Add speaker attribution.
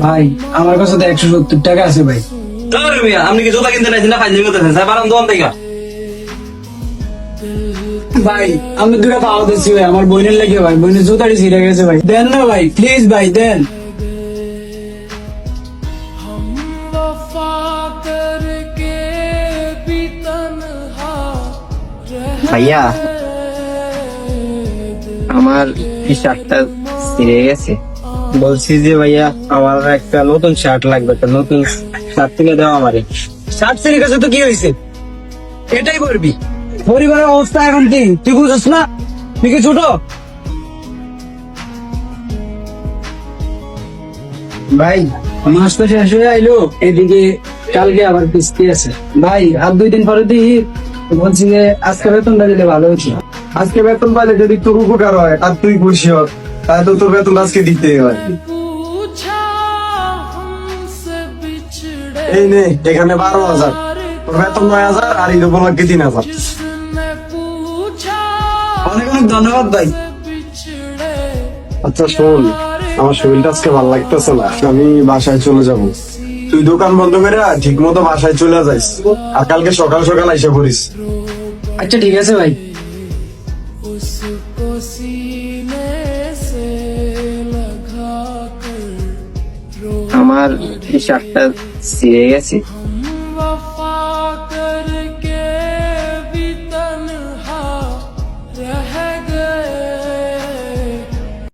Speaker 1: ভাই আমার কাছে তো 170 টাকা আছে ভাই।
Speaker 2: আপনি কি জুতা কিনতে নাইছেন না ফাইল করতেছেন স্যার বারাম দোকান থেকে
Speaker 1: ভাই আমি দুটা পাওয়া দিচ্ছি ভাই, আমার বোনের লেগে ভাই, বোনের জুতাটি ছিঁড়ে গেছে ভাই, দেন না ভাই প্লিজ ভাই দেন।
Speaker 3: ভাইয়া আমার এই শার্টটা ছিঁড়ে গেছে, বলছি যে ভাইয়া আমার একটা নতুন শার্ট লাগবে, একটা নতুন শার্ট কিনে দেওয়া আমারে।
Speaker 1: শার্ট ছিঁড়ে গেছে তো কি হয়েছে, এটাই করবি। পরিবারের অবস্থা এখন কি তুই বুঝছ না, তুই কি ছোট? ভাই মাস তো শেষ হয়ে আইলো, এদিকে কালকে আবার কিস্তি আছে ভাই, আর 2 দিন পরে দিই। বলছি যে আজকে বেতনটা দিলে ভালো হতো।
Speaker 4: আজকে বেতন পাইলে যদি তোর উপকার হয় আর তুই খুশি হস, তাহলে তো তোর বেতন আজকে দিতেই হয়। এই নে এখানে 12,000, তোর বেতন 9,000 আর ঈদ উপলক্ষে 3,000।
Speaker 1: অনেক অনেক ধন্যবাদ ভাই।
Speaker 4: আচ্ছা শোন, আমার শরীরটা আজকে ভালো লাগতেছে না, আমি বাসায় চলে যাব। তুই দোকান বন্ধ করে ঠিক মতো বাসায় চলে যাইস, আর কালকে সকাল সকাল এসে পড়িস।
Speaker 1: আচ্ছা ঠিক আছে ভাই।
Speaker 3: আমার এই শার্টটা ছিঁড়ে গেছে,